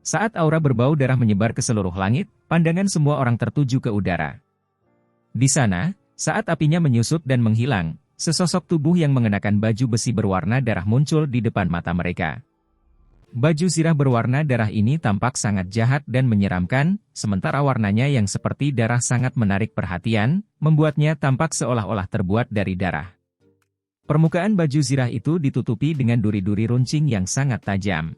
Saat aura berbau darah menyebar ke seluruh langit, pandangan semua orang tertuju ke udara. Di sana, saat apinya menyusut dan menghilang, sesosok tubuh yang mengenakan baju besi berwarna darah muncul di depan mata mereka. Baju zirah berwarna darah ini tampak sangat jahat dan menyeramkan, sementara warnanya yang seperti darah sangat menarik perhatian, membuatnya tampak seolah-olah terbuat dari darah. Permukaan baju zirah itu ditutupi dengan duri-duri runcing yang sangat tajam.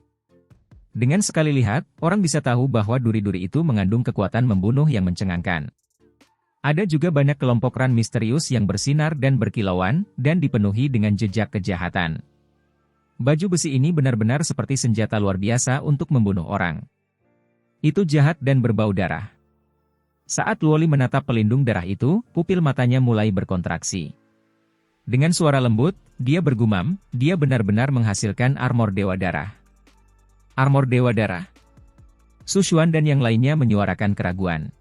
Dengan sekali lihat, orang bisa tahu bahwa duri-duri itu mengandung kekuatan membunuh yang mencengangkan. Ada juga banyak kelompok ran misterius yang bersinar dan berkilauan, dan dipenuhi dengan jejak kejahatan. Baju besi ini benar-benar seperti senjata luar biasa untuk membunuh orang. Itu jahat dan berbau darah. Saat Luoli menatap pelindung darah itu, pupil matanya mulai berkontraksi. Dengan suara lembut, dia bergumam, dia benar-benar menghasilkan armor Dewa Darah. Armor Dewa Darah. Su Xuan dan yang lainnya menyuarakan keraguan.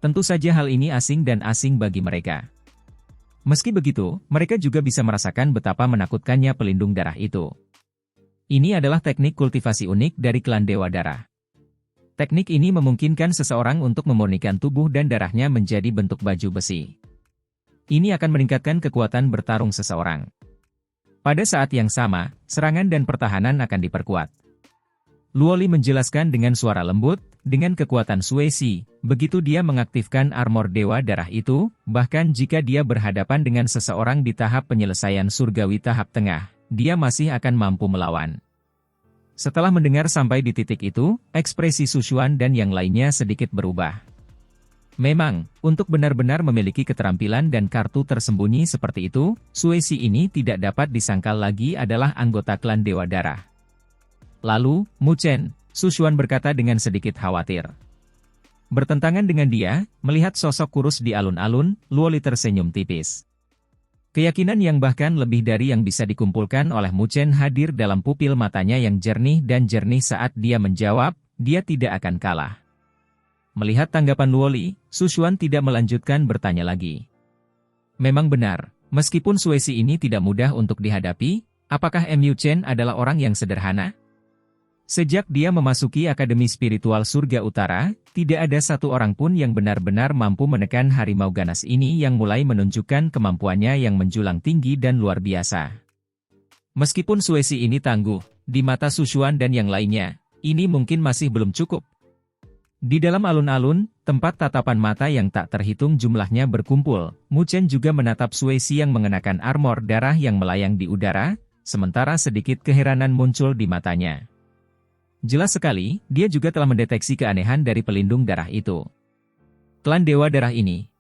Tentu saja hal ini asing dan asing bagi mereka. Meski begitu, mereka juga bisa merasakan betapa menakutkannya pelindung darah itu. Ini adalah teknik kultivasi unik dari klan Dewa Darah. Teknik ini memungkinkan seseorang untuk memurnikan tubuh dan darahnya menjadi bentuk baju besi. Ini akan meningkatkan kekuatan bertarung seseorang. Pada saat yang sama, serangan dan pertahanan akan diperkuat. Luoli menjelaskan dengan suara lembut, dengan kekuatan Suesi, begitu dia mengaktifkan armor Dewa Darah itu, bahkan jika dia berhadapan dengan seseorang di tahap penyelesaian surgawi tahap tengah, dia masih akan mampu melawan. Setelah mendengar sampai di titik itu, ekspresi Su Xuan dan yang lainnya sedikit berubah. Memang, untuk benar-benar memiliki keterampilan dan kartu tersembunyi seperti itu, Suesi ini tidak dapat disangkal lagi adalah anggota klan Dewa Darah. Lalu, Mu Chen, Su Xuan berkata dengan sedikit khawatir. Bertentangan dengan dia, melihat sosok kurus di alun-alun, Luoli tersenyum tipis. Keyakinan yang bahkan lebih dari yang bisa dikumpulkan oleh Mu Chen hadir dalam pupil matanya yang jernih dan jernih saat dia menjawab, dia tidak akan kalah. Melihat tanggapan Luoli, Su Xuan tidak melanjutkan bertanya lagi. Memang benar, meskipun Suesi ini tidak mudah untuk dihadapi, apakah Mu Chen adalah orang yang sederhana? Sejak dia memasuki Akademi Spiritual Surga Utara, tidak ada satu orang pun yang benar-benar mampu menekan harimau ganas ini yang mulai menunjukkan kemampuannya yang menjulang tinggi dan luar biasa. Meskipun Suesi ini tangguh, di mata Su Xuan dan yang lainnya, ini mungkin masih belum cukup. Di dalam alun-alun, tempat tatapan mata yang tak terhitung jumlahnya berkumpul, Mu Chen juga menatap Suesi yang mengenakan armor darah yang melayang di udara, sementara sedikit keheranan muncul di matanya. Jelas sekali, dia juga telah mendeteksi keanehan dari pelindung darah itu. Klan Dewa Darah ini.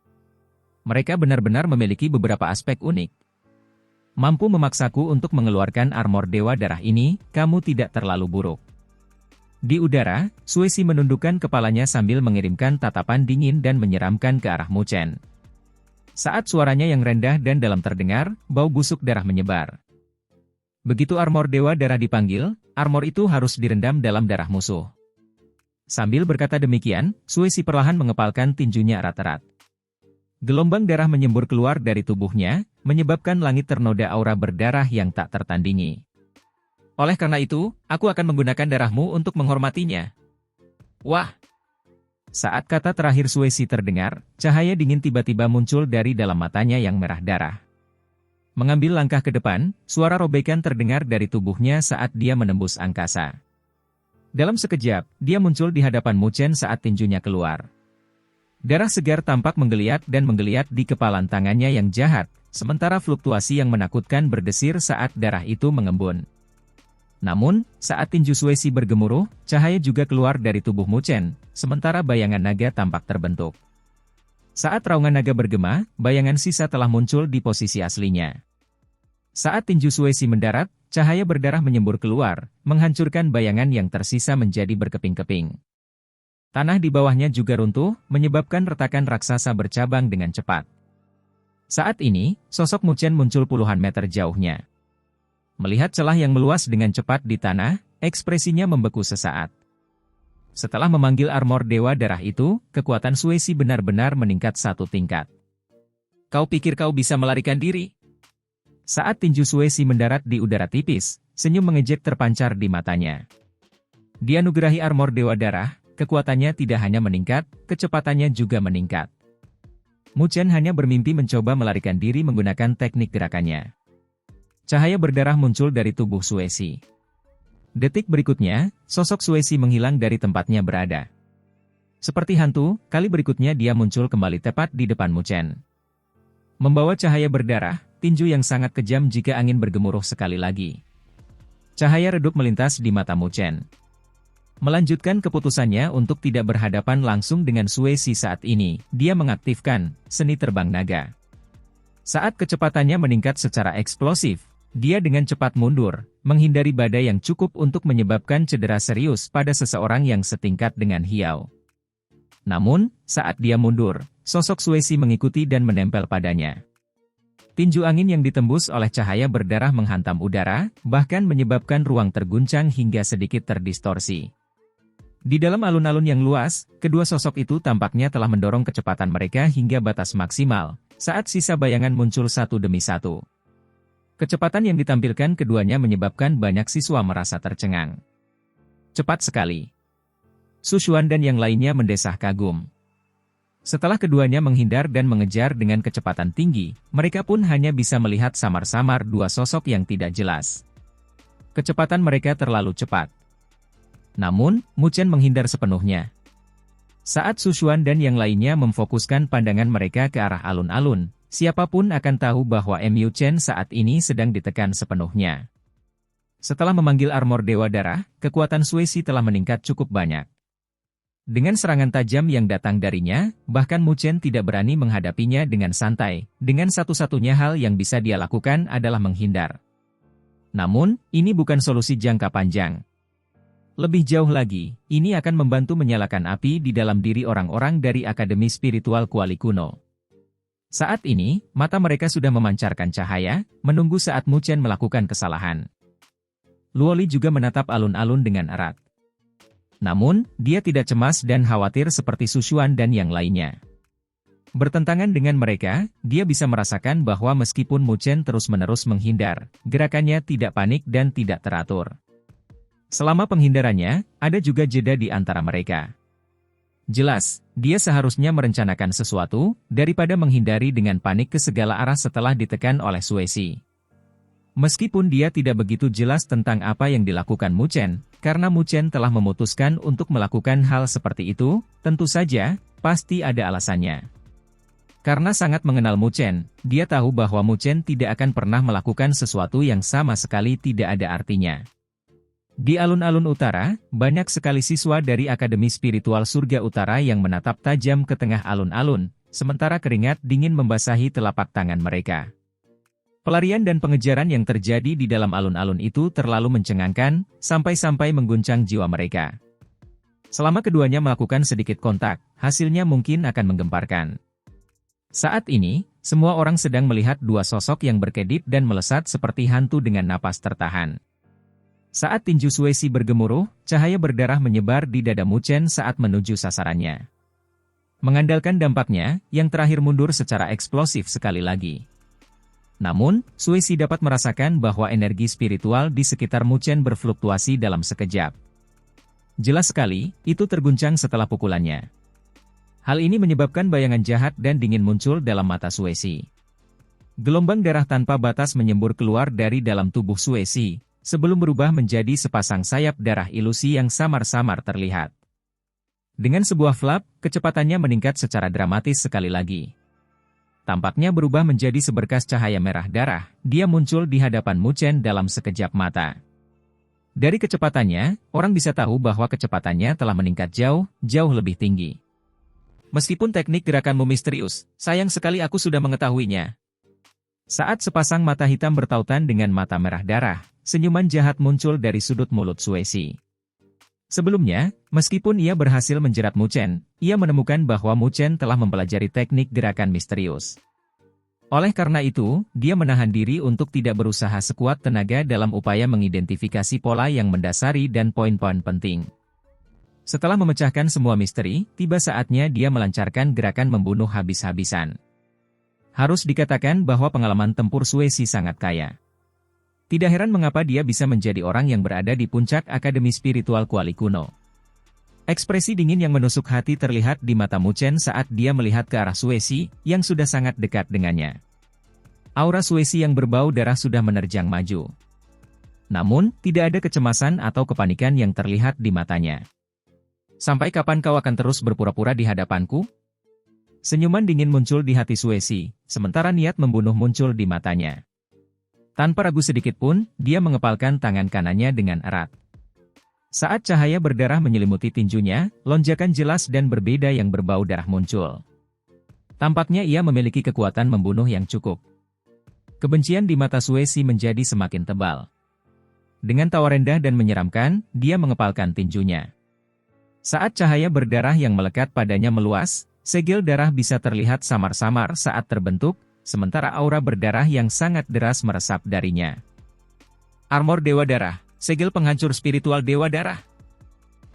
Mereka benar-benar memiliki beberapa aspek unik. Mampu memaksaku untuk mengeluarkan armor Dewa Darah ini, kamu tidak terlalu buruk. Di udara, Suesi menundukkan kepalanya sambil mengirimkan tatapan dingin dan menyeramkan ke arah Mu Chen. Saat suaranya yang rendah dan dalam terdengar, bau busuk darah menyebar. Begitu armor Dewa Darah dipanggil, armor itu harus direndam dalam darah musuh. Sambil berkata demikian, Suesi perlahan mengepalkan tinjunya erat-erat. Gelombang darah menyembur keluar dari tubuhnya, menyebabkan langit ternoda aura berdarah yang tak tertandingi. Oleh karena itu, aku akan menggunakan darahmu untuk menghormatinya. Wah! Saat kata terakhir Suesi terdengar, cahaya dingin tiba-tiba muncul dari dalam matanya yang merah darah. Mengambil langkah ke depan, suara robekan terdengar dari tubuhnya saat dia menembus angkasa. Dalam sekejap, dia muncul di hadapan Mu Chen saat tinjunya keluar. Darah segar tampak menggeliat dan menggeliat di kepalan tangannya yang jahat, sementara fluktuasi yang menakutkan berdesir saat darah itu mengembun. Namun, saat tinju Suesi bergemuruh, cahaya juga keluar dari tubuh Mu Chen, sementara bayangan naga tampak terbentuk. Saat raungan naga bergema, bayangan sisa telah muncul di posisi aslinya. Saat tinju Suesi mendarat, cahaya berdarah menyembur keluar, menghancurkan bayangan yang tersisa menjadi berkeping-keping. Tanah di bawahnya juga runtuh, menyebabkan retakan raksasa bercabang dengan cepat. Saat ini, sosok Mu Chen muncul puluhan meter jauhnya. Melihat celah yang meluas dengan cepat di tanah, ekspresinya membeku sesaat. Setelah memanggil armor Dewa Darah itu, kekuatan Suesi benar-benar meningkat satu tingkat. Kau pikir kau bisa melarikan diri? Saat tinju Suesi mendarat di udara tipis, senyum mengejek terpancar di matanya. Dianugerahi armor Dewa Darah, kekuatannya tidak hanya meningkat, kecepatannya juga meningkat. Mu Chen hanya bermimpi mencoba melarikan diri menggunakan teknik gerakannya. Cahaya berdarah muncul dari tubuh Suesi. Detik berikutnya, sosok Suesi menghilang dari tempatnya berada. Seperti hantu, kali berikutnya dia muncul kembali tepat di depan Mu Chen. Membawa cahaya berdarah, tinju yang sangat kejam jika angin bergemuruh sekali lagi. Cahaya redup melintas di mata Mu Chen. Melanjutkan keputusannya untuk tidak berhadapan langsung dengan Suesi saat ini, dia mengaktifkan seni terbang naga. Saat kecepatannya meningkat secara eksplosif, dia dengan cepat mundur, menghindari badai yang cukup untuk menyebabkan cedera serius pada seseorang yang setingkat dengan Hiao. Namun, saat dia mundur, sosok Suesi mengikuti dan menempel padanya. Tinju angin yang ditembus oleh cahaya berdarah menghantam udara, bahkan menyebabkan ruang terguncang hingga sedikit terdistorsi. Di dalam alun-alun yang luas, kedua sosok itu tampaknya telah mendorong kecepatan mereka hingga batas maksimal, saat sisa bayangan muncul satu demi satu. Kecepatan yang ditampilkan keduanya menyebabkan banyak siswa merasa tercengang. Cepat sekali. Su Xuan dan yang lainnya mendesah kagum. Setelah keduanya menghindar dan mengejar dengan kecepatan tinggi, mereka pun hanya bisa melihat samar-samar dua sosok yang tidak jelas. Kecepatan mereka terlalu cepat. Namun, Mu Chen menghindar sepenuhnya. Saat Su Xuan dan yang lainnya memfokuskan pandangan mereka ke arah alun-alun, siapapun akan tahu bahwa Mu Chen saat ini sedang ditekan sepenuhnya. Setelah memanggil armor Dewa Darah, kekuatan Suesi telah meningkat cukup banyak. Dengan serangan tajam yang datang darinya, bahkan Mu Chen tidak berani menghadapinya dengan santai, dengan satu-satunya hal yang bisa dia lakukan adalah menghindar. Namun, ini bukan solusi jangka panjang. Lebih jauh lagi, ini akan membantu menyalakan api di dalam diri orang-orang dari Akademi Spiritual Kuali Kuno. Saat ini, mata mereka sudah memancarkan cahaya, menunggu saat Mu Chen melakukan kesalahan. Luoli juga menatap alun-alun dengan erat. Namun, dia tidak cemas dan khawatir seperti Su Xuan dan yang lainnya. Bertentangan dengan mereka, dia bisa merasakan bahwa meskipun Mu Chen terus-menerus menghindar, gerakannya tidak panik dan tidak teratur. Selama penghindarannya, ada juga jeda di antara mereka. Jelas, dia seharusnya merencanakan sesuatu, daripada menghindari dengan panik ke segala arah setelah ditekan oleh Suesi. Meskipun dia tidak begitu jelas tentang apa yang dilakukan Mu Chen, karena Mu Chen telah memutuskan untuk melakukan hal seperti itu, tentu saja, pasti ada alasannya. Karena sangat mengenal Mu Chen, dia tahu bahwa Mu Chen tidak akan pernah melakukan sesuatu yang sama sekali tidak ada artinya. Di alun-alun utara, banyak sekali siswa dari Akademi Spiritual Surga Utara yang menatap tajam ke tengah alun-alun, sementara keringat dingin membasahi telapak tangan mereka. Pelarian dan pengejaran yang terjadi di dalam alun-alun itu terlalu mencengangkan, sampai-sampai mengguncang jiwa mereka. Selama keduanya melakukan sedikit kontak, hasilnya mungkin akan menggemparkan. Saat ini, semua orang sedang melihat dua sosok yang berkedip dan melesat seperti hantu dengan napas tertahan. Saat tinju Suesi bergemuruh, cahaya berdarah menyebar di dada Mu Chen saat menuju sasarannya. Mengandalkan dampaknya, yang terakhir mundur secara eksplosif sekali lagi. Namun, Suesi dapat merasakan bahwa energi spiritual di sekitar Mu Chen berfluktuasi dalam sekejap. Jelas sekali, itu terguncang setelah pukulannya. Hal ini menyebabkan bayangan jahat dan dingin muncul dalam mata Suesi. Gelombang darah tanpa batas menyembur keluar dari dalam tubuh Suesi, sebelum berubah menjadi sepasang sayap darah ilusi yang samar-samar terlihat. Dengan sebuah flap, kecepatannya meningkat secara dramatis sekali lagi. Tampaknya berubah menjadi seberkas cahaya merah darah, dia muncul di hadapan Mu Chen dalam sekejap mata. Dari kecepatannya, orang bisa tahu bahwa kecepatannya telah meningkat jauh lebih tinggi. Meskipun teknik gerakanmu misterius, sayang sekali aku sudah mengetahuinya. Saat sepasang mata hitam bertautan dengan mata merah darah, senyuman jahat muncul dari sudut mulut Suesi. Sebelumnya, meskipun ia berhasil menjerat Mu Chen, ia menemukan bahwa Mu Chen telah mempelajari teknik gerakan misterius. Oleh karena itu, dia menahan diri untuk tidak berusaha sekuat tenaga dalam upaya mengidentifikasi pola yang mendasari dan poin-poin penting. Setelah memecahkan semua misteri, tiba saatnya dia melancarkan gerakan membunuh habis-habisan. Harus dikatakan bahwa pengalaman tempur Suesi sangat kaya. Tidak heran mengapa dia bisa menjadi orang yang berada di puncak akademi spiritual Kuali kuno. Ekspresi dingin yang menusuk hati terlihat di mata Mu Chen saat dia melihat ke arah Suesi, yang sudah sangat dekat dengannya. Aura Suesi yang berbau darah sudah menerjang maju. Namun, tidak ada kecemasan atau kepanikan yang terlihat di matanya. Sampai kapan kau akan terus berpura-pura di hadapanku? Senyuman dingin muncul di hati Suesi, sementara niat membunuh muncul di matanya. Tanpa ragu sedikit pun, dia mengepalkan tangan kanannya dengan erat. Saat cahaya berdarah menyelimuti tinjunya, lonjakan jelas dan berbeda yang berbau darah muncul. Tampaknya ia memiliki kekuatan membunuh yang cukup. Kebencian di mata Suesi menjadi semakin tebal. Dengan tawa rendah dan menyeramkan, dia mengepalkan tinjunya. Saat cahaya berdarah yang melekat padanya meluas, segel darah bisa terlihat samar-samar saat terbentuk, sementara aura berdarah yang sangat deras meresap darinya. Armor Dewa Darah, segel penghancur spiritual Dewa Darah.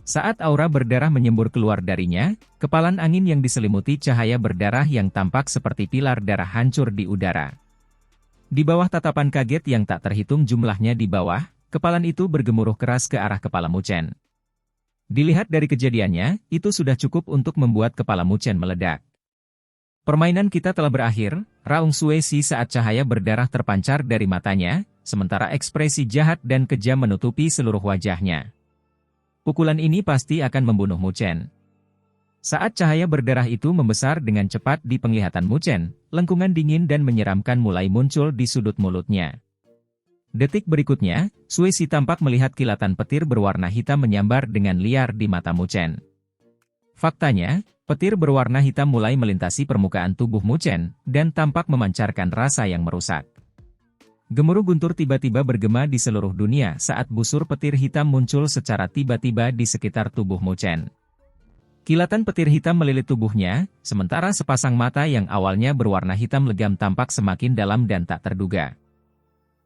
Saat aura berdarah menyembur keluar darinya, kepalan angin yang diselimuti cahaya berdarah yang tampak seperti pilar darah hancur di udara. Di bawah tatapan kaget yang tak terhitung jumlahnya di bawah, kepalan itu bergemuruh keras ke arah kepala Mu Chen. Dilihat dari kejadiannya, itu sudah cukup untuk membuat kepala Mu Chen meledak. Permainan kita telah berakhir, raung Suesi saat cahaya berdarah terpancar dari matanya, sementara ekspresi jahat dan kejam menutupi seluruh wajahnya. Pukulan ini pasti akan membunuh Mu Chen. Saat cahaya berdarah itu membesar dengan cepat di penglihatan Mu Chen, lengkungan dingin dan menyeramkan mulai muncul di sudut mulutnya. Detik berikutnya, Suesi tampak melihat kilatan petir berwarna hitam menyambar dengan liar di mata Mu Chen. Faktanya, petir berwarna hitam mulai melintasi permukaan tubuh Mu Chen, dan tampak memancarkan rasa yang merusak. Gemuruh guntur tiba-tiba bergema di seluruh dunia saat busur petir hitam muncul secara tiba-tiba di sekitar tubuh Mu Chen. Kilatan petir hitam melilit tubuhnya, sementara sepasang mata yang awalnya berwarna hitam legam tampak semakin dalam dan tak terduga.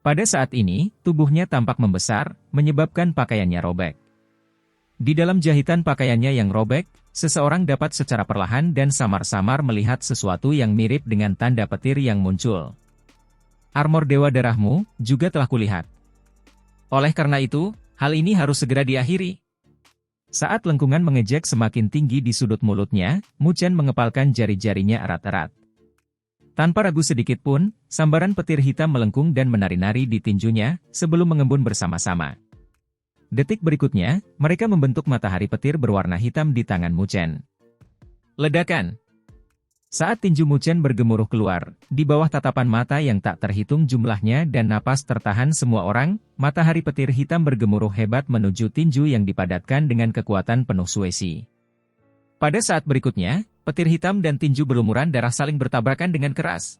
Pada saat ini, tubuhnya tampak membesar, menyebabkan pakaiannya robek. Di dalam jahitan pakaiannya yang robek, seseorang dapat secara perlahan dan samar-samar melihat sesuatu yang mirip dengan tanda petir yang muncul. Armor Dewa Darahmu juga telah kulihat. Oleh karena itu, hal ini harus segera diakhiri. Saat lengkungan mengejek semakin tinggi di sudut mulutnya, Mu Chen mengepalkan jari-jarinya erat-erat. Tanpa ragu sedikit pun, sambaran petir hitam melengkung dan menari-nari di tinjunya, sebelum mengembun bersama-sama. Detik berikutnya, mereka membentuk matahari petir berwarna hitam di tangan Mu Chen. Ledakan! Saat tinju Mu Chen bergemuruh keluar, di bawah tatapan mata yang tak terhitung jumlahnya dan napas tertahan semua orang, matahari petir hitam bergemuruh hebat menuju tinju yang dipadatkan dengan kekuatan penuh Suesi. Pada saat berikutnya, petir hitam dan tinju berlumuran darah saling bertabrakan dengan keras.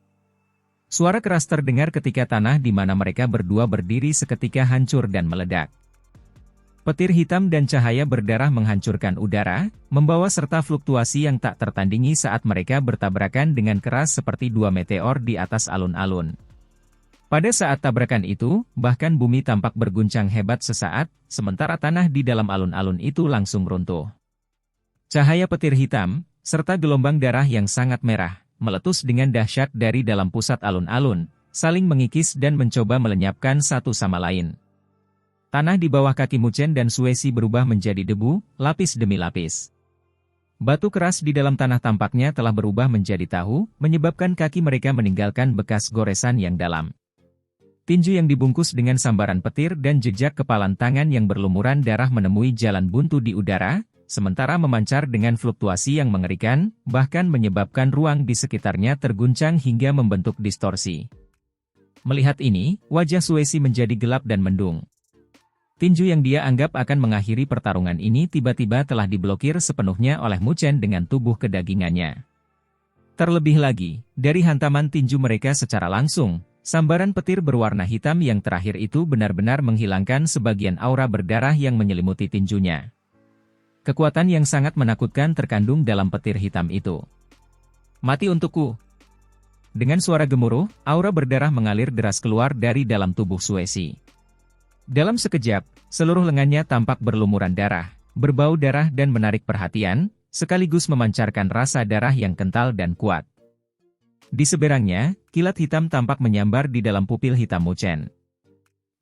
Suara keras terdengar ketika tanah di mana mereka berdua berdiri seketika hancur dan meledak. Petir hitam dan cahaya berdarah menghancurkan udara, membawa serta fluktuasi yang tak tertandingi saat mereka bertabrakan dengan keras seperti dua meteor di atas alun-alun. Pada saat tabrakan itu, bahkan bumi tampak berguncang hebat sesaat, sementara tanah di dalam alun-alun itu langsung runtuh. Cahaya petir hitam, serta gelombang darah yang sangat merah, meletus dengan dahsyat dari dalam pusat alun-alun, saling mengikis dan mencoba melenyapkan satu sama lain. Tanah di bawah kaki Mu Chen dan Suesi berubah menjadi debu, lapis demi lapis. Batu keras di dalam tanah tampaknya telah berubah menjadi tahu, menyebabkan kaki mereka meninggalkan bekas goresan yang dalam. Tinju yang dibungkus dengan sambaran petir dan jejak kepalan tangan yang berlumuran darah menemui jalan buntu di udara, sementara memancar dengan fluktuasi yang mengerikan, bahkan menyebabkan ruang di sekitarnya terguncang hingga membentuk distorsi. Melihat ini, wajah Suesi menjadi gelap dan mendung. Tinju yang dia anggap akan mengakhiri pertarungan ini tiba-tiba telah diblokir sepenuhnya oleh Mu Chen dengan tubuh kedagingannya. Terlebih lagi, dari hantaman tinju mereka secara langsung, sambaran petir berwarna hitam yang terakhir itu benar-benar menghilangkan sebagian aura berdarah yang menyelimuti tinjunya. Kekuatan yang sangat menakutkan terkandung dalam petir hitam itu. Mati untukku! Dengan suara gemuruh, aura berdarah mengalir deras keluar dari dalam tubuh Suesi. Dalam sekejap, seluruh lengannya tampak berlumuran darah, berbau darah dan menarik perhatian, sekaligus memancarkan rasa darah yang kental dan kuat. Di seberangnya, kilat hitam tampak menyambar di dalam pupil hitam Mu Chen.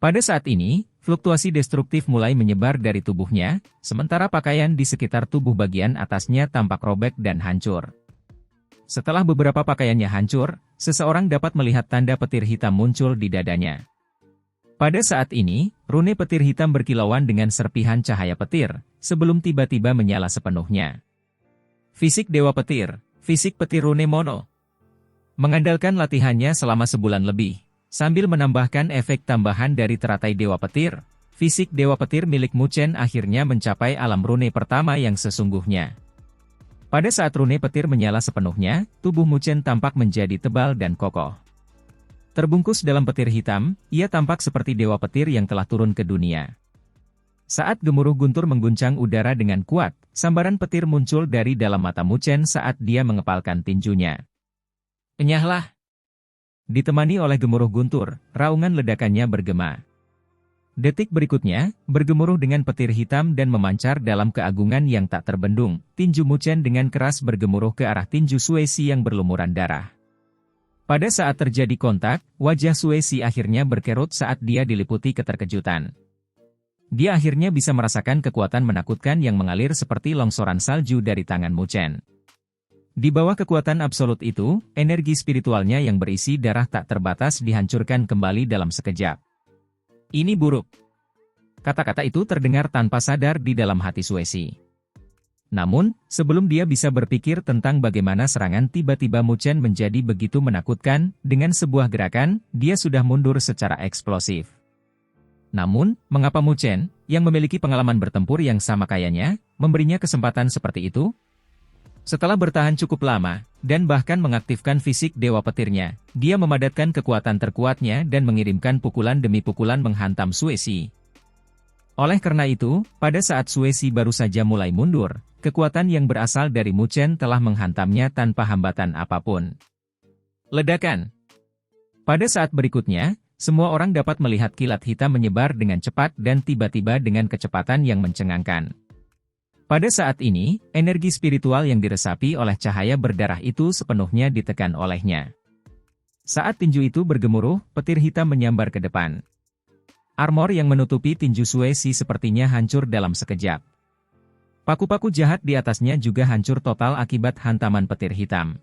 Pada saat ini, fluktuasi destruktif mulai menyebar dari tubuhnya, sementara pakaian di sekitar tubuh bagian atasnya tampak robek dan hancur. Setelah beberapa pakaiannya hancur, seseorang dapat melihat tanda petir hitam muncul di dadanya. Pada saat ini, rune petir hitam berkilauan dengan serpihan cahaya petir, sebelum tiba-tiba menyala sepenuhnya. Fisik Dewa Petir, fisik petir rune mono. Mengandalkan latihannya selama sebulan lebih, sambil menambahkan efek tambahan dari teratai Dewa Petir, fisik Dewa Petir milik Mu Chen akhirnya mencapai alam rune pertama yang sesungguhnya. Pada saat rune petir menyala sepenuhnya, tubuh Mu Chen tampak menjadi tebal dan kokoh. Terbungkus dalam petir hitam, ia tampak seperti dewa petir yang telah turun ke dunia. Saat gemuruh guntur mengguncang udara dengan kuat, sambaran petir muncul dari dalam mata Mu Chen saat dia mengepalkan tinjunya. Enyahlah! Ditemani oleh gemuruh guntur, raungan ledakannya bergema. Detik berikutnya, bergemuruh dengan petir hitam dan memancar dalam keagungan yang tak terbendung, tinju Mu Chen dengan keras bergemuruh ke arah tinju Suesi yang berlumuran darah. Pada saat terjadi kontak, wajah Suesi akhirnya berkerut saat dia diliputi keterkejutan. Dia akhirnya bisa merasakan kekuatan menakutkan yang mengalir seperti longsoran salju dari tangan Mu Chen. Di bawah kekuatan absolut itu, energi spiritualnya yang berisi darah tak terbatas dihancurkan kembali dalam sekejap. Ini buruk. Kata-kata itu terdengar tanpa sadar di dalam hati Suesi. Namun, sebelum dia bisa berpikir tentang bagaimana serangan tiba-tiba Mu Chen menjadi begitu menakutkan, dengan sebuah gerakan, dia sudah mundur secara eksplosif. Namun, mengapa Mu Chen, yang memiliki pengalaman bertempur yang sama kayaknya, memberinya kesempatan seperti itu? Setelah bertahan cukup lama, dan bahkan mengaktifkan fisik dewa petirnya, dia memadatkan kekuatan terkuatnya dan mengirimkan pukulan demi pukulan menghantam Suesi. Oleh karena itu, pada saat Suesi baru saja mulai mundur, kekuatan yang berasal dari Mu Chen telah menghantamnya tanpa hambatan apapun. Ledakan. Pada saat berikutnya, semua orang dapat melihat kilat hitam menyebar dengan cepat dan tiba-tiba dengan kecepatan yang mencengangkan. Pada saat ini, energi spiritual yang diresapi oleh cahaya berdarah itu sepenuhnya ditekan olehnya. Saat tinju itu bergemuruh, petir hitam menyambar ke depan. Armor yang menutupi tinju Suesi sepertinya hancur dalam sekejap. Paku-paku jahat di atasnya juga hancur total akibat hantaman petir hitam.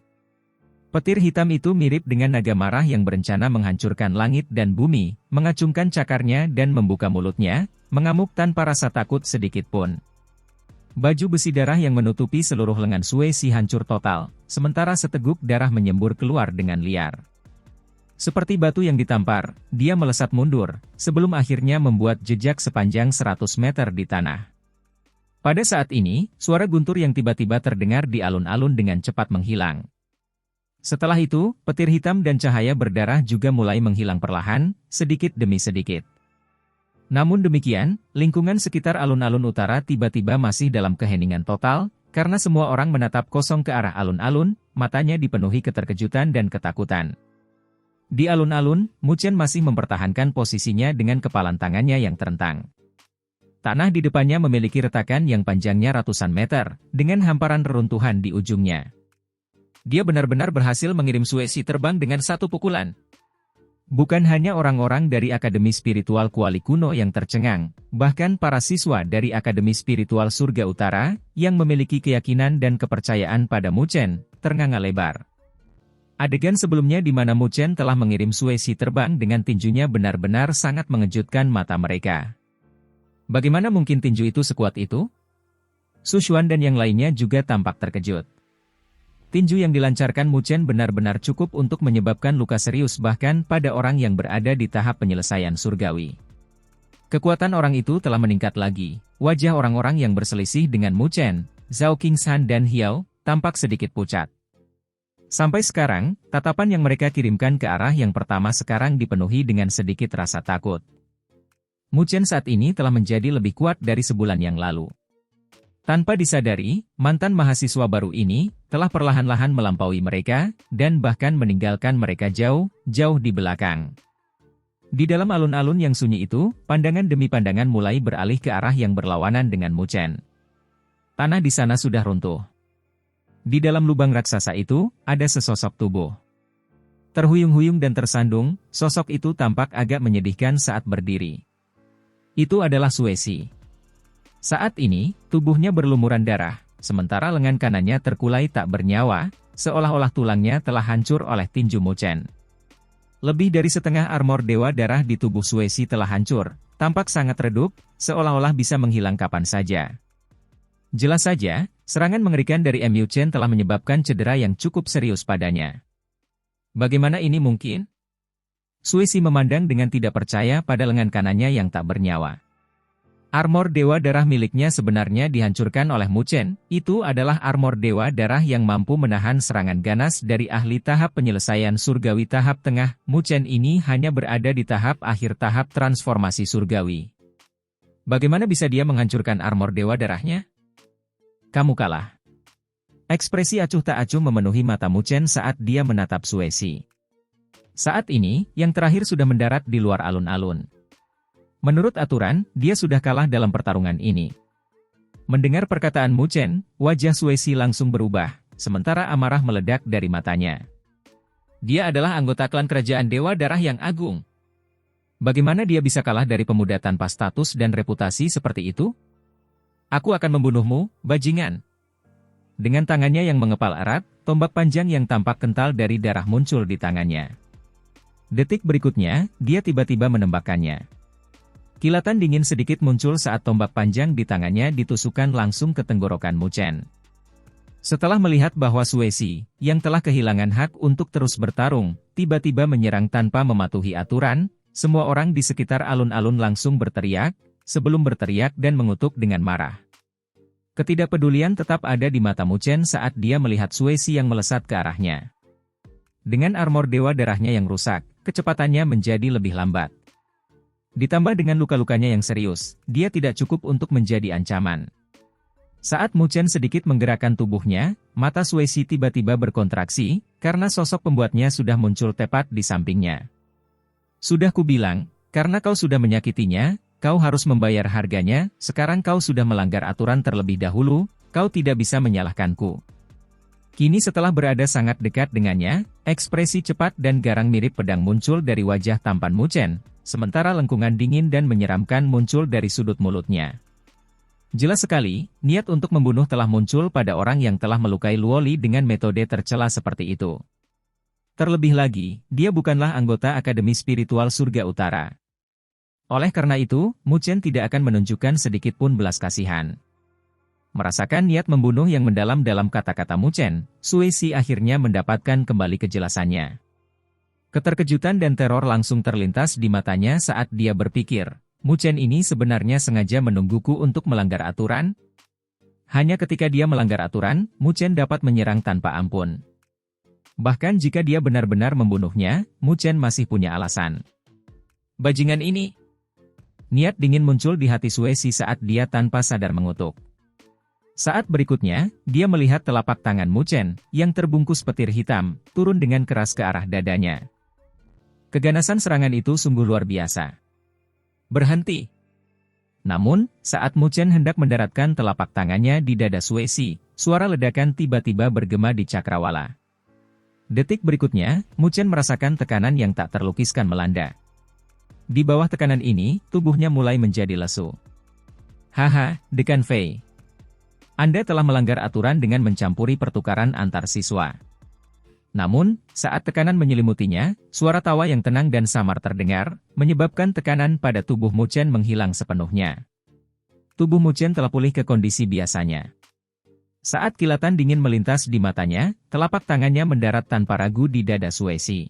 Petir hitam itu mirip dengan naga marah yang berencana menghancurkan langit dan bumi, mengacungkan cakarnya dan membuka mulutnya, mengamuk tanpa rasa takut sedikit pun. Baju besi darah yang menutupi seluruh lengan Suesi hancur total, sementara seteguk darah menyembur keluar dengan liar. Seperti batu yang ditampar, dia melesat mundur, sebelum akhirnya membuat jejak sepanjang 100 meter di tanah. Pada saat ini, suara guntur yang tiba-tiba terdengar di alun-alun dengan cepat menghilang. Setelah itu, petir hitam dan cahaya berdarah juga mulai menghilang perlahan, sedikit demi sedikit. Namun demikian, lingkungan sekitar alun-alun utara tiba-tiba masih dalam keheningan total, karena semua orang menatap kosong ke arah alun-alun, matanya dipenuhi keterkejutan dan ketakutan. Di alun-alun, Mu Chen masih mempertahankan posisinya dengan kepalan tangannya yang terentang. Tanah di depannya memiliki retakan yang panjangnya ratusan meter, dengan hamparan reruntuhan di ujungnya. Dia benar-benar berhasil mengirim Suesi terbang dengan satu pukulan. Bukan hanya orang-orang dari Akademi Spiritual Kuali Kuno yang tercengang, bahkan para siswa dari Akademi Spiritual Surga Utara, yang memiliki keyakinan dan kepercayaan pada Mu Chen, ternganga lebar. Adegan sebelumnya di mana Mu Chen telah mengirim Suesi terbang dengan tinjunya benar-benar sangat mengejutkan mata mereka. Bagaimana mungkin tinju itu sekuat itu? Su Xuan dan yang lainnya juga tampak terkejut. Tinju yang dilancarkan Mu Chen benar-benar cukup untuk menyebabkan luka serius bahkan pada orang yang berada di tahap penyelesaian surgawi. Kekuatan orang itu telah meningkat lagi. Wajah orang-orang yang berselisih dengan Mu Chen, Zhao Qingshan dan Hiao, tampak sedikit pucat. Sampai sekarang, tatapan yang mereka kirimkan ke arah yang pertama sekarang dipenuhi dengan sedikit rasa takut. Mu Chen saat ini telah menjadi lebih kuat dari sebulan yang lalu. Tanpa disadari, mantan mahasiswa baru ini telah perlahan-lahan melampaui mereka, dan bahkan meninggalkan mereka jauh-jauh di belakang. Di dalam alun-alun yang sunyi itu, pandangan demi pandangan mulai beralih ke arah yang berlawanan dengan Mu Chen. Tanah di sana sudah runtuh. Di dalam lubang raksasa itu, ada sesosok tubuh. Terhuyung-huyung dan tersandung, sosok itu tampak agak menyedihkan saat berdiri. Itu adalah Suesi. Saat ini, tubuhnya berlumuran darah, sementara lengan kanannya terkulai tak bernyawa, seolah-olah tulangnya telah hancur oleh tinju Mu Chen. Lebih dari setengah armor Dewa Darah di tubuh Suesi telah hancur, tampak sangat redup, seolah-olah bisa menghilang kapan saja. Jelas saja, serangan mengerikan dari Mu Chen telah menyebabkan cedera yang cukup serius padanya. Bagaimana ini mungkin? Suesi memandang dengan tidak percaya pada lengan kanannya yang tak bernyawa. Armor Dewa Darah miliknya sebenarnya dihancurkan oleh Mu Chen, itu adalah armor Dewa Darah yang mampu menahan serangan ganas dari ahli tahap penyelesaian surgawi tahap tengah. Mu Chen ini hanya berada di tahap akhir tahap transformasi surgawi. Bagaimana bisa dia menghancurkan armor Dewa Darahnya? Kamu kalah. Ekspresi acuh tak acuh memenuhi mata Mu Chen saat dia menatap Suesi. Saat ini, yang terakhir sudah mendarat di luar alun-alun. Menurut aturan, dia sudah kalah dalam pertarungan ini. Mendengar perkataan Mu Chen, wajah Suesi langsung berubah, sementara amarah meledak dari matanya. Dia adalah anggota klan kerajaan Dewa Darah yang agung. Bagaimana dia bisa kalah dari pemuda tanpa status dan reputasi seperti itu? Aku akan membunuhmu, bajingan. Dengan tangannya yang mengepal erat, tombak panjang yang tampak kental dari darah muncul di tangannya. Detik berikutnya, dia tiba-tiba menembakkannya. Kilatan dingin sedikit muncul saat tombak panjang di tangannya ditusukkan langsung ke tenggorokan Mu Chen. Setelah melihat bahwa Suesi, yang telah kehilangan hak untuk terus bertarung, tiba-tiba menyerang tanpa mematuhi aturan, semua orang di sekitar alun-alun langsung berteriak, sebelum berteriak dan mengutuk dengan marah. Ketidakpedulian tetap ada di mata Mu Chen saat dia melihat Suesi yang melesat ke arahnya. Dengan armor Dewa Darahnya yang rusak, kecepatannya menjadi lebih lambat. Ditambah dengan luka-lukanya yang serius, dia tidak cukup untuk menjadi ancaman. Saat Mu Chen sedikit menggerakkan tubuhnya, mata Suesi tiba-tiba berkontraksi, karena sosok pembuatnya sudah muncul tepat di sampingnya. Sudah kubilang, karena kau sudah menyakitinya, kau harus membayar harganya, sekarang kau sudah melanggar aturan terlebih dahulu, kau tidak bisa menyalahkanku. Kini setelah berada sangat dekat dengannya, ekspresi cepat dan garang mirip pedang muncul dari wajah tampan Mu Chen, sementara lengkungan dingin dan menyeramkan muncul dari sudut mulutnya. Jelas sekali, niat untuk membunuh telah muncul pada orang yang telah melukai Luoli dengan metode tercela seperti itu. Terlebih lagi, dia bukanlah anggota Akademi Spiritual Surga Utara. Oleh karena itu, Mu Chen tidak akan menunjukkan sedikitpun belas kasihan. Merasakan niat membunuh yang mendalam dalam kata-kata Mu Chen, Suesi akhirnya mendapatkan kembali kejelasannya. Keterkejutan dan teror langsung terlintas di matanya saat dia berpikir, Mu Chen ini sebenarnya sengaja menungguku untuk melanggar aturan? Hanya ketika dia melanggar aturan, Mu Chen dapat menyerang tanpa ampun. Bahkan jika dia benar-benar membunuhnya, Mu Chen masih punya alasan. Bajingan ini! Niat dingin muncul di hati Suesi saat dia tanpa sadar mengutuk. Saat berikutnya, dia melihat telapak tangan Mu Chen, yang terbungkus petir hitam, turun dengan keras ke arah dadanya. Keganasan serangan itu sungguh luar biasa. Berhenti! Namun, saat Mu Chen hendak mendaratkan telapak tangannya di dada Suesi, suara ledakan tiba-tiba bergema di cakrawala. Detik berikutnya, Mu Chen merasakan tekanan yang tak terlukiskan melanda. Di bawah tekanan ini, tubuhnya mulai menjadi lesu. Haha, Dekan Fei. Anda telah melanggar aturan dengan mencampuri pertukaran antar siswa. Namun, saat tekanan menyelimutinya, suara tawa yang tenang dan samar terdengar, menyebabkan tekanan pada tubuh Mu Chen menghilang sepenuhnya. Tubuh Mu Chen telah pulih ke kondisi biasanya. Saat kilatan dingin melintas di matanya, telapak tangannya mendarat tanpa ragu di dada Suesi.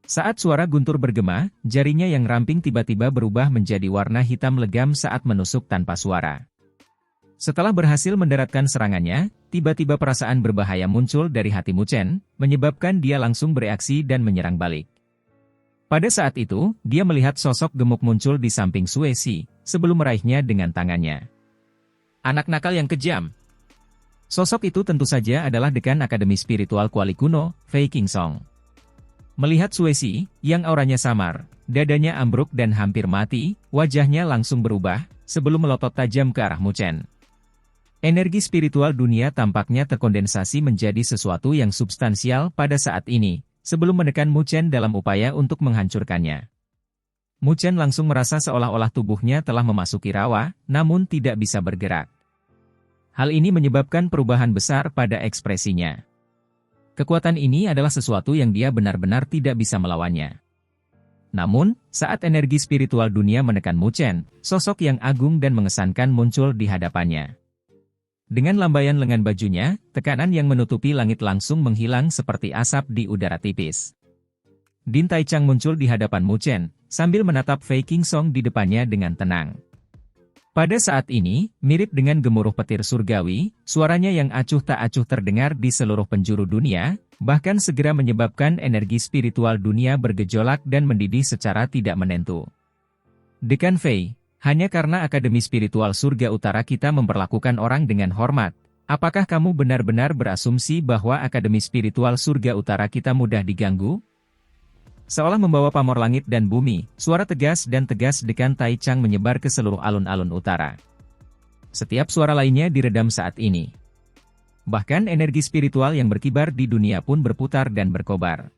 Saat suara guntur bergema, jarinya yang ramping tiba-tiba berubah menjadi warna hitam legam saat menusuk tanpa suara. Setelah berhasil mendaratkan serangannya, tiba-tiba perasaan berbahaya muncul dari hati Mu Chen, menyebabkan dia langsung bereaksi dan menyerang balik. Pada saat itu, dia melihat sosok gemuk muncul di samping Suesi, sebelum meraihnya dengan tangannya. Anak nakal yang kejam. Sosok itu tentu saja adalah dekan Akademi Spiritual Kuali Kuno, Fei Qingsong. Melihat Suesi, yang auranya samar, dadanya ambruk dan hampir mati, wajahnya langsung berubah, sebelum melotot tajam ke arah Mu Chen. Energi spiritual dunia tampaknya terkondensasi menjadi sesuatu yang substansial pada saat ini, sebelum menekan Mu Chen dalam upaya untuk menghancurkannya. Mu Chen langsung merasa seolah-olah tubuhnya telah memasuki rawa, namun tidak bisa bergerak. Hal ini menyebabkan perubahan besar pada ekspresinya. Kekuatan ini adalah sesuatu yang dia benar-benar tidak bisa melawannya. Namun, saat energi spiritual dunia menekan Mu Chen, sosok yang agung dan mengesankan muncul di hadapannya. Dengan lambaian lengan bajunya, tekanan yang menutupi langit langsung menghilang seperti asap di udara tipis. Din Taichang muncul di hadapan Mu Chen, sambil menatap Fei Qingsong di depannya dengan tenang. Pada saat ini, mirip dengan gemuruh petir surgawi, suaranya yang acuh tak acuh terdengar di seluruh penjuru dunia, bahkan segera menyebabkan energi spiritual dunia bergejolak dan mendidih secara tidak menentu. Dekan Fei, hanya karena Akademi Spiritual Surga Utara kita memperlakukan orang dengan hormat, apakah kamu benar-benar berasumsi bahwa Akademi Spiritual Surga Utara kita mudah diganggu? Seolah membawa pamor langit dan bumi, suara tegas dan tegas Dekan Taichang menyebar ke seluruh alun-alun utara. Setiap suara lainnya diredam saat ini. Bahkan energi spiritual yang berkibar di dunia pun berputar dan berkobar.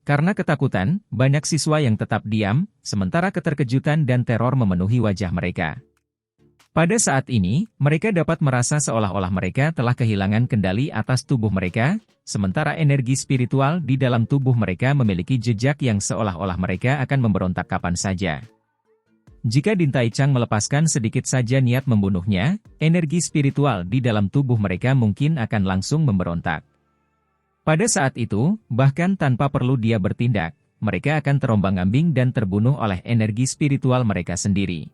Karena ketakutan, banyak siswa yang tetap diam, sementara keterkejutan dan teror memenuhi wajah mereka. Pada saat ini, mereka dapat merasa seolah-olah mereka telah kehilangan kendali atas tubuh mereka, sementara energi spiritual di dalam tubuh mereka memiliki jejak yang seolah-olah mereka akan memberontak kapan saja. Jika Din Taichang melepaskan sedikit saja niat membunuhnya, energi spiritual di dalam tubuh mereka mungkin akan langsung memberontak. Pada saat itu, bahkan tanpa perlu dia bertindak, mereka akan terombang-ambing dan terbunuh oleh energi spiritual mereka sendiri.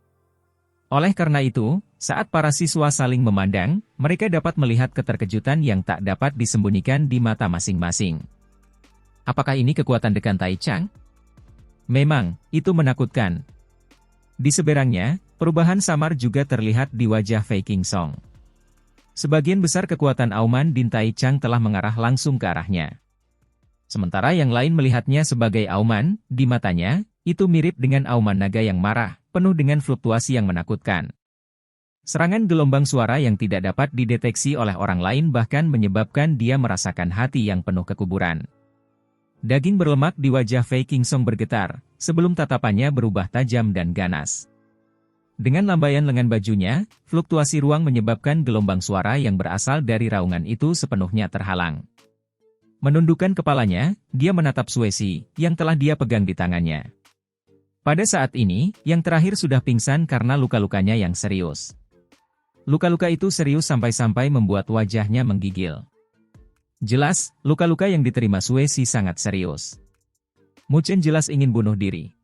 Oleh karena itu, saat para siswa saling memandang, mereka dapat melihat keterkejutan yang tak dapat disembunyikan di mata masing-masing. Apakah ini kekuatan Dekan Taichang? Memang, itu menakutkan. Di seberangnya, perubahan samar juga terlihat di wajah Fei Qingsong. Sebagian besar kekuatan auman Din Taichang telah mengarah langsung ke arahnya. Sementara yang lain melihatnya sebagai auman, di matanya, itu mirip dengan auman naga yang marah, penuh dengan fluktuasi yang menakutkan. Serangan gelombang suara yang tidak dapat dideteksi oleh orang lain bahkan menyebabkan dia merasakan hati yang penuh kekuburan. Daging berlemak di wajah Fei Qingsong bergetar, sebelum tatapannya berubah tajam dan ganas. Dengan lambaian lengan bajunya, fluktuasi ruang menyebabkan gelombang suara yang berasal dari raungan itu sepenuhnya terhalang. Menundukkan kepalanya, dia menatap Suesi, yang telah dia pegang di tangannya. Pada saat ini, yang terakhir sudah pingsan karena luka-lukanya yang serius. Luka-luka itu serius sampai-sampai membuat wajahnya menggigil. Jelas, luka-luka yang diterima Suesi sangat serius. Mu Chen jelas ingin bunuh diri.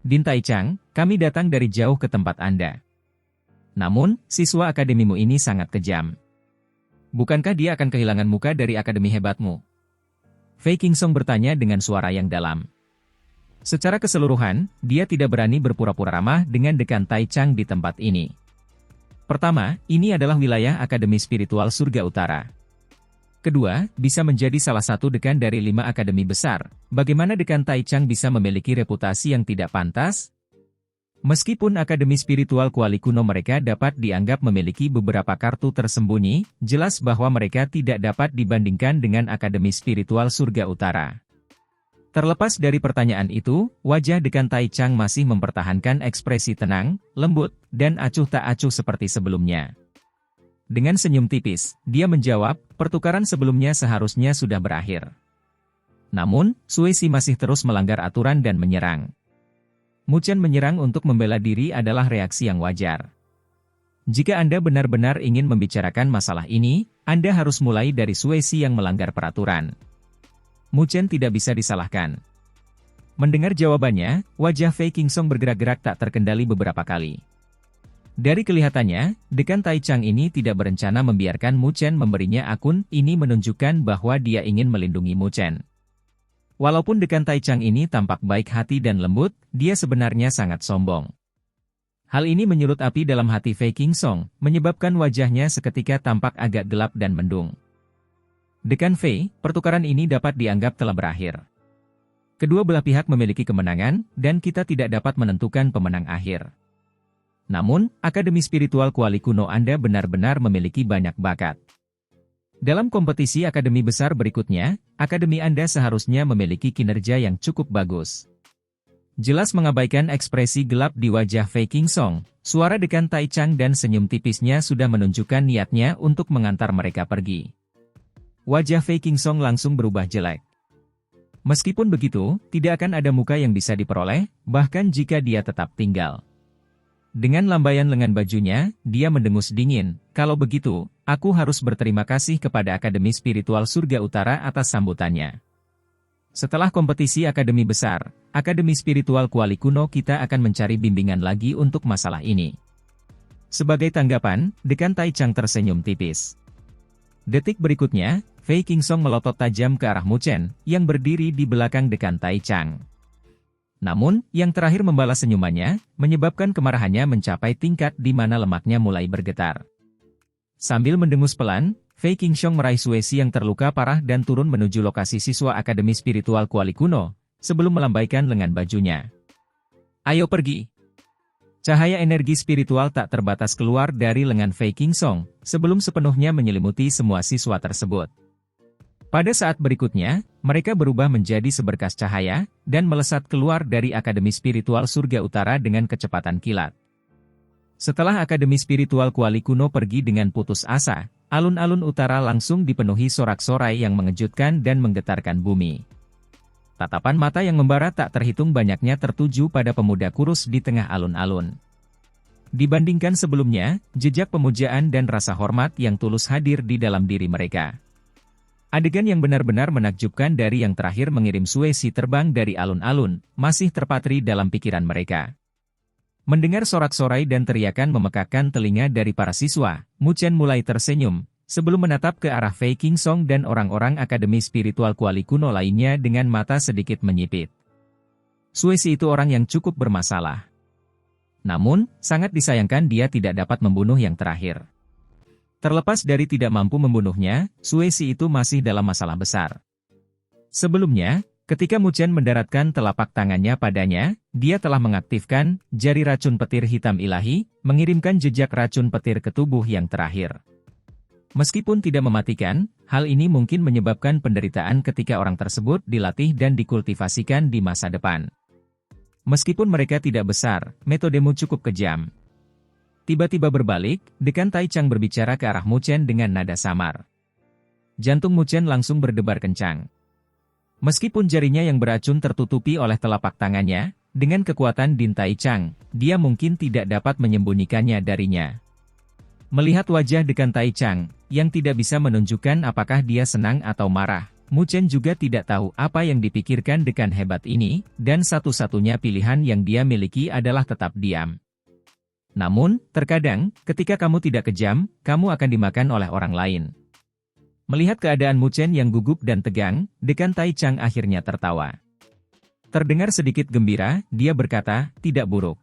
Din Taichang, kami datang dari jauh ke tempat Anda. Namun, siswa akademimu ini sangat kejam. Bukankah dia akan kehilangan muka dari akademi hebatmu? Fei Qingsong bertanya dengan suara yang dalam. Secara keseluruhan, dia tidak berani berpura-pura ramah dengan Dekan Taichang di tempat ini. Pertama, ini adalah wilayah Akademi Spiritual Surga Utara. Kedua, bisa menjadi salah satu dekan dari 5 akademi besar. Bagaimana Dekan Taichang bisa memiliki reputasi yang tidak pantas? Meskipun Akademi Spiritual Kuali Kuno mereka dapat dianggap memiliki beberapa kartu tersembunyi, jelas bahwa mereka tidak dapat dibandingkan dengan Akademi Spiritual Surga Utara. Terlepas dari pertanyaan itu, wajah Dekan Taichang masih mempertahankan ekspresi tenang, lembut, dan acuh tak acuh seperti sebelumnya. Dengan senyum tipis, dia menjawab, pertukaran sebelumnya seharusnya sudah berakhir. Namun, Suesi masih terus melanggar aturan dan menyerang. Mu Chen menyerang untuk membela diri adalah reaksi yang wajar. Jika Anda benar-benar ingin membicarakan masalah ini, Anda harus mulai dari Suesi yang melanggar peraturan. Mu Chen tidak bisa disalahkan. Mendengar jawabannya, wajah Fei Qingsong bergerak-gerak tak terkendali beberapa kali. Dari kelihatannya, Dekan Taichang ini tidak berencana membiarkan Mu Chen memberinya akun, ini menunjukkan bahwa dia ingin melindungi Mu Chen. Walaupun Dekan Taichang ini tampak baik hati dan lembut, dia sebenarnya sangat sombong. Hal ini menyulut api dalam hati Fei Qingsong, menyebabkan wajahnya seketika tampak agak gelap dan mendung. Dekan Fei, pertukaran ini dapat dianggap telah berakhir. Kedua belah pihak memiliki kemenangan, dan kita tidak dapat menentukan pemenang akhir. Namun, Akademi Spiritual Kuali Kuno Anda benar-benar memiliki banyak bakat. Dalam kompetisi akademi besar berikutnya, akademi Anda seharusnya memiliki kinerja yang cukup bagus. Jelas mengabaikan ekspresi gelap di wajah Fei Qingsong, suara dekan Tai Chang dan senyum tipisnya sudah menunjukkan niatnya untuk mengantar mereka pergi. Wajah Fei Qingsong langsung berubah jelek. Meskipun begitu, tidak akan ada muka yang bisa diperoleh, bahkan jika dia tetap tinggal. Dengan lambaian lengan bajunya, dia mendengus dingin. Kalau begitu, aku harus berterima kasih kepada Akademi Spiritual Surga Utara atas sambutannya. Setelah kompetisi akademi besar, Akademi Spiritual Kuali Kuno kita akan mencari bimbingan lagi untuk masalah ini. Sebagai tanggapan, Dekan Tai Chang tersenyum tipis. Detik berikutnya, Fei Qingsong melotot tajam ke arah Mu Chen, yang berdiri di belakang Dekan Tai Chang. Namun, yang terakhir membalas senyumannya, menyebabkan kemarahannya mencapai tingkat di mana lemaknya mulai bergetar. Sambil mendengus pelan, Fei Qingsong meraih Suesi yang terluka parah dan turun menuju lokasi siswa Akademi Spiritual Kuali Kuno, sebelum melambaikan lengan bajunya. Ayo pergi! Cahaya energi spiritual tak terbatas keluar dari lengan Fei Qingsong, sebelum sepenuhnya menyelimuti semua siswa tersebut. Pada saat berikutnya, mereka berubah menjadi seberkas cahaya, dan melesat keluar dari Akademi Spiritual Surga Utara dengan kecepatan kilat. Setelah Akademi Spiritual Kuali Kuno pergi dengan putus asa, alun-alun utara langsung dipenuhi sorak-sorai yang mengejutkan dan menggetarkan bumi. Tatapan mata yang membara tak terhitung banyaknya tertuju pada pemuda kurus di tengah alun-alun. Dibandingkan sebelumnya, jejak pemujaan dan rasa hormat yang tulus hadir di dalam diri mereka. Adegan yang benar-benar menakjubkan dari yang terakhir mengirim Suesi terbang dari alun-alun, masih terpatri dalam pikiran mereka. Mendengar sorak-sorai dan teriakan memekakkan telinga dari para siswa, Mu Chen mulai tersenyum, sebelum menatap ke arah Fei Qingsong dan orang-orang Akademi Spiritual Kuali Kuno lainnya dengan mata sedikit menyipit. Suesi itu orang yang cukup bermasalah. Namun, sangat disayangkan dia tidak dapat membunuh yang terakhir. Terlepas dari tidak mampu membunuhnya, Suesi itu masih dalam masalah besar. Sebelumnya, ketika Mu Chen mendaratkan telapak tangannya padanya, dia telah mengaktifkan jari racun petir hitam ilahi, mengirimkan jejak racun petir ke tubuh yang terakhir. Meskipun tidak mematikan, hal ini mungkin menyebabkan penderitaan ketika orang tersebut dilatih dan dikultivasikan di masa depan. Meskipun mereka tidak besar, metodemu cukup kejam. Tiba-tiba berbalik, Dekan Tai Chang berbicara ke arah Mu Chen dengan nada samar. Jantung Mu Chen langsung berdebar kencang. Meskipun jarinya yang beracun tertutupi oleh telapak tangannya, dengan kekuatan Din Tai Chang, dia mungkin tidak dapat menyembunyikannya darinya. Melihat wajah Dekan Tai Chang, yang tidak bisa menunjukkan apakah dia senang atau marah, Mu Chen juga tidak tahu apa yang dipikirkan Dekan hebat ini, dan satu-satunya pilihan yang dia miliki adalah tetap diam. Namun, terkadang, ketika kamu tidak kejam, kamu akan dimakan oleh orang lain. Melihat keadaan Mu Chen yang gugup dan tegang, Dekan Tai Chang akhirnya tertawa. Terdengar sedikit gembira, dia berkata, tidak buruk.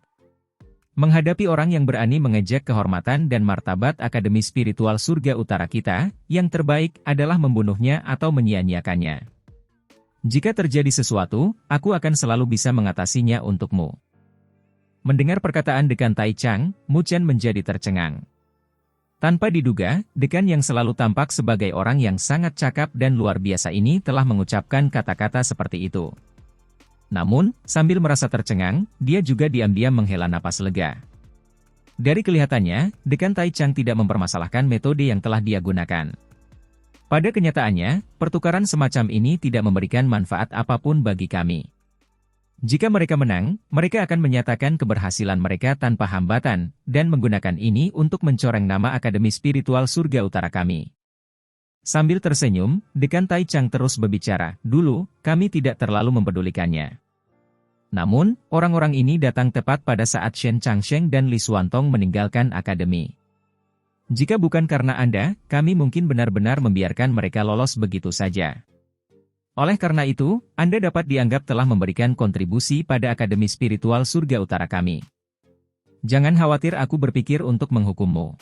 Menghadapi orang yang berani mengejek kehormatan dan martabat Akademi Spiritual Surga Utara kita, yang terbaik adalah membunuhnya atau menyia-nyiakannya. Jika terjadi sesuatu, aku akan selalu bisa mengatasinya untukmu. Mendengar perkataan Dekan Tai Chang, Mu Chen menjadi tercengang. Tanpa diduga, Dekan yang selalu tampak sebagai orang yang sangat cakap dan luar biasa ini telah mengucapkan kata-kata seperti itu. Namun, sambil merasa tercengang, dia juga diam-diam menghela napas lega. Dari kelihatannya, Dekan Tai Chang tidak mempermasalahkan metode yang telah dia gunakan. Pada kenyataannya, pertukaran semacam ini tidak memberikan manfaat apapun bagi kami. Jika mereka menang, mereka akan menyatakan keberhasilan mereka tanpa hambatan, dan menggunakan ini untuk mencoreng nama Akademi Spiritual Surga Utara kami. Sambil tersenyum, Dekan Tai Chang terus berbicara, dulu, kami tidak terlalu mempedulikannya. Namun, orang-orang ini datang tepat pada saat Shen Changsheng dan Li Xuantong meninggalkan akademi. Jika bukan karena Anda, kami mungkin benar-benar membiarkan mereka lolos begitu saja. Oleh karena itu, Anda dapat dianggap telah memberikan kontribusi pada Akademi Spiritual Surga Utara kami. Jangan khawatir aku berpikir untuk menghukummu.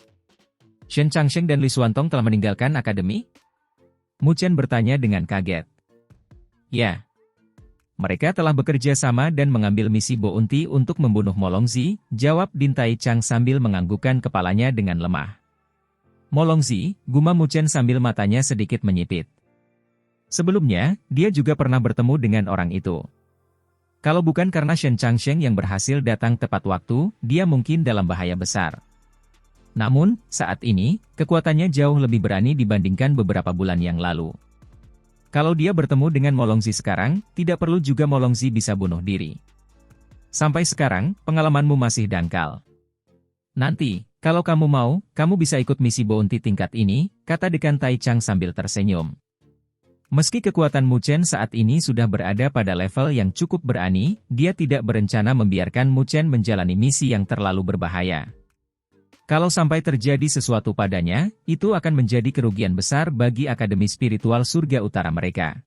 Shen Changsheng dan Li Xuantong telah meninggalkan akademi? Mu Chen bertanya dengan kaget. Ya. Mereka telah bekerja sama dan mengambil misi bounty untuk membunuh Molongzi, jawab Din Tai Chang sambil menganggukkan kepalanya dengan lemah. Molongzi, gumam Mu Chen sambil matanya sedikit menyipit. Sebelumnya, dia juga pernah bertemu dengan orang itu. Kalau bukan karena Shen Changsheng yang berhasil datang tepat waktu, dia mungkin dalam bahaya besar. Namun, saat ini, kekuatannya jauh lebih berani dibandingkan beberapa bulan yang lalu. Kalau dia bertemu dengan Molongzi sekarang, tidak perlu juga Molongzi bisa bunuh diri. Sampai sekarang, pengalamanmu masih dangkal. Nanti, kalau kamu mau, kamu bisa ikut misi bounty tingkat ini, kata Dekan Taichang sambil tersenyum. Meski kekuatan Mu Chen saat ini sudah berada pada level yang cukup berani, dia tidak berencana membiarkan Mu Chen menjalani misi yang terlalu berbahaya. Kalau sampai terjadi sesuatu padanya, itu akan menjadi kerugian besar bagi Akademi Spiritual Surga Utara mereka.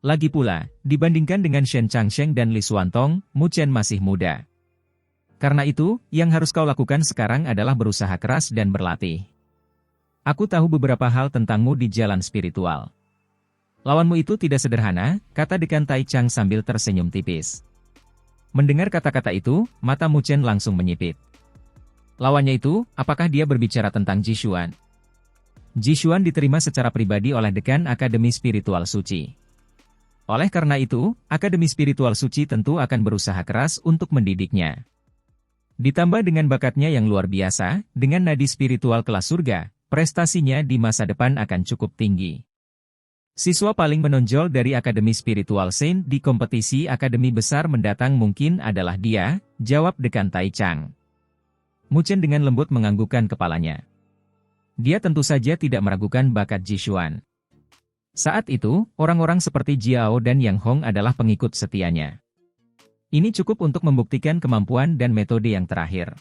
Lagi pula, dibandingkan dengan Shen Changsheng dan Li Xuantong, Mu Chen masih muda. Karena itu, yang harus kau lakukan sekarang adalah berusaha keras dan berlatih. Aku tahu beberapa hal tentangmu di jalan spiritual. Lawanmu itu tidak sederhana, kata Dekan Taichang sambil tersenyum tipis. Mendengar kata-kata itu, mata Mu Chen langsung menyipit. Lawannya itu, apakah dia berbicara tentang Jishuan? Jishuan diterima secara pribadi oleh Dekan Akademi Spiritual Suci. Oleh karena itu, Akademi Spiritual Suci tentu akan berusaha keras untuk mendidiknya. Ditambah dengan bakatnya yang luar biasa, dengan nadi spiritual kelas surga, prestasinya di masa depan akan cukup tinggi. Siswa paling menonjol dari Akademi Spiritual Saint di kompetisi Akademi Besar mendatang mungkin adalah dia, jawab Dekan Taichang. Mu Chen dengan lembut menganggukkan kepalanya. Dia tentu saja tidak meragukan bakat Jishuan. Saat itu, orang-orang seperti Jiao dan Yang Hong adalah pengikut setianya. Ini cukup untuk membuktikan kemampuan dan metode yang terakhir.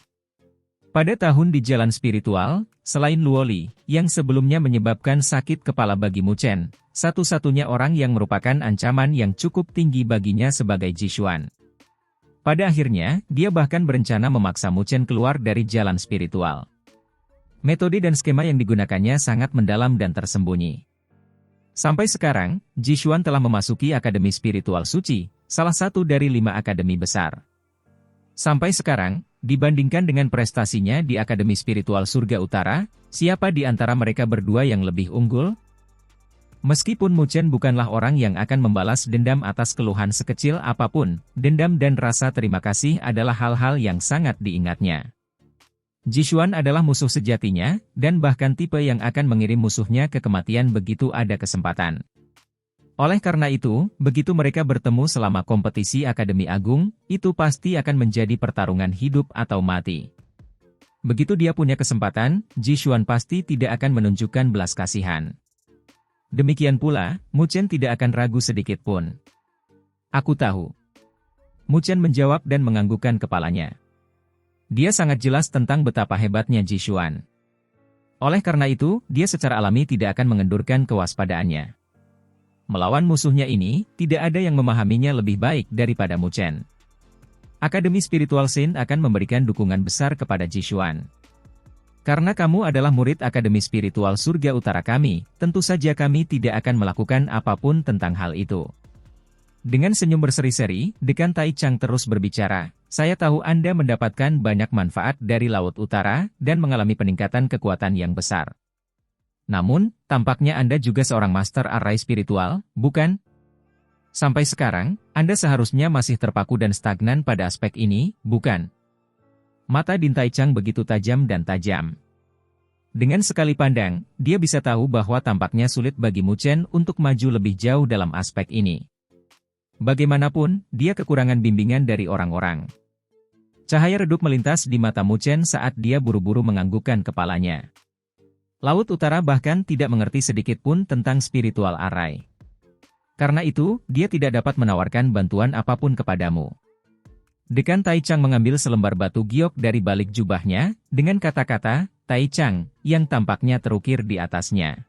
Pada tahun di jalan spiritual, selain Luoli, yang sebelumnya menyebabkan sakit kepala bagi Mu Chen, satu-satunya orang yang merupakan ancaman yang cukup tinggi baginya sebagai Jishuan. Pada akhirnya, dia bahkan berencana memaksa Mu Chen keluar dari jalan spiritual. Metode dan skema yang digunakannya sangat mendalam dan tersembunyi. Sampai sekarang, Jishuan telah memasuki Akademi Spiritual Suci, salah satu dari 5 akademi besar. Sampai sekarang, dibandingkan dengan prestasinya di Akademi Spiritual Surga Utara, siapa di antara mereka berdua yang lebih unggul? Meskipun Mu Chen bukanlah orang yang akan membalas dendam atas keluhan sekecil apapun, dendam dan rasa terima kasih adalah hal-hal yang sangat diingatnya. Jishuan adalah musuh sejatinya, dan bahkan tipe yang akan mengirim musuhnya ke kematian begitu ada kesempatan. Oleh karena itu, begitu mereka bertemu selama kompetisi Akademi Agung, itu pasti akan menjadi pertarungan hidup atau mati. Begitu dia punya kesempatan, Jishuan pasti tidak akan menunjukkan belas kasihan. Demikian pula, Mu Chen tidak akan ragu sedikit pun. Aku tahu. Mu Chen menjawab dan menganggukkan kepalanya. Dia sangat jelas tentang betapa hebatnya Jishuan. Oleh karena itu, dia secara alami tidak akan mengendurkan kewaspadaannya. Melawan musuhnya ini, tidak ada yang memahaminya lebih baik daripada Mu Chen. Akademi Spiritual Saint akan memberikan dukungan besar kepada Jishuan. Karena kamu adalah murid Akademi Spiritual Surga Utara kami, tentu saja kami tidak akan melakukan apapun tentang hal itu. Dengan senyum berseri-seri, Dekan Taichang terus berbicara, saya tahu Anda mendapatkan banyak manfaat dari Laut Utara, dan mengalami peningkatan kekuatan yang besar. Namun, tampaknya Anda juga seorang master array spiritual, bukan? Sampai sekarang, Anda seharusnya masih terpaku dan stagnan pada aspek ini, bukan? Mata Din Taichang begitu tajam dan tajam. Dengan sekali pandang, dia bisa tahu bahwa tampaknya sulit bagi Mu Chen untuk maju lebih jauh dalam aspek ini. Bagaimanapun, dia kekurangan bimbingan dari orang-orang. Cahaya redup melintas di mata Mu Chen saat dia buru-buru menganggukkan kepalanya. Laut Utara bahkan tidak mengerti sedikit pun tentang spiritual array. Karena itu, dia tidak dapat menawarkan bantuan apapun kepadamu. Dekan Taichang mengambil selembar batu giok dari balik jubahnya, dengan kata-kata, Taichang, yang tampaknya terukir di atasnya.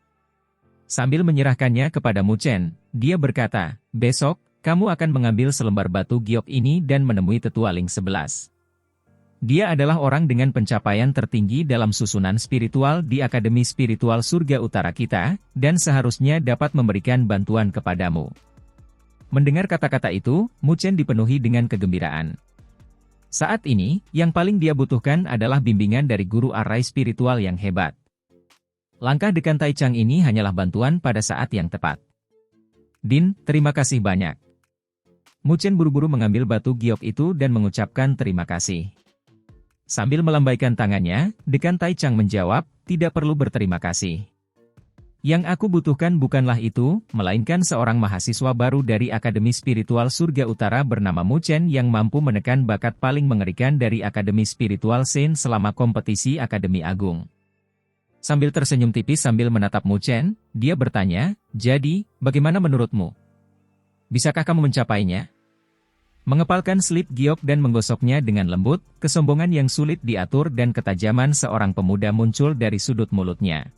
Sambil menyerahkannya kepada Mu Chen, dia berkata, besok, kamu akan mengambil selembar batu giok ini dan menemui Tetua Ling 11. Dia adalah orang dengan pencapaian tertinggi dalam susunan spiritual di Akademi Spiritual Surga Utara kita, dan seharusnya dapat memberikan bantuan kepadamu. Mendengar kata-kata itu, Mu Chen dipenuhi dengan kegembiraan. Saat ini, yang paling dia butuhkan adalah bimbingan dari guru array spiritual yang hebat. Langkah Dekan Taichang ini hanyalah bantuan pada saat yang tepat. Din, terima kasih banyak. Mu Chen buru-buru mengambil batu giok itu dan mengucapkan terima kasih. Sambil melambaikan tangannya, Dekan Taichang menjawab, tidak perlu berterima kasih. Yang aku butuhkan bukanlah itu, melainkan seorang mahasiswa baru dari Akademi Spiritual Surga Utara bernama Mu Chen yang mampu menekan bakat paling mengerikan dari Akademi Spiritual Shen selama kompetisi Akademi Agung. Sambil tersenyum tipis sambil menatap Mu Chen, dia bertanya, jadi, bagaimana menurutmu? Bisakah kamu mencapainya? Mengepalkan slip giok dan menggosoknya dengan lembut, kesombongan yang sulit diatur dan ketajaman seorang pemuda muncul dari sudut mulutnya.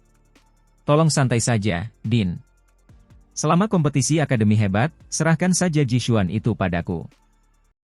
Tolong santai saja, Din. Selama kompetisi akademi hebat, serahkan saja Jishuan itu padaku.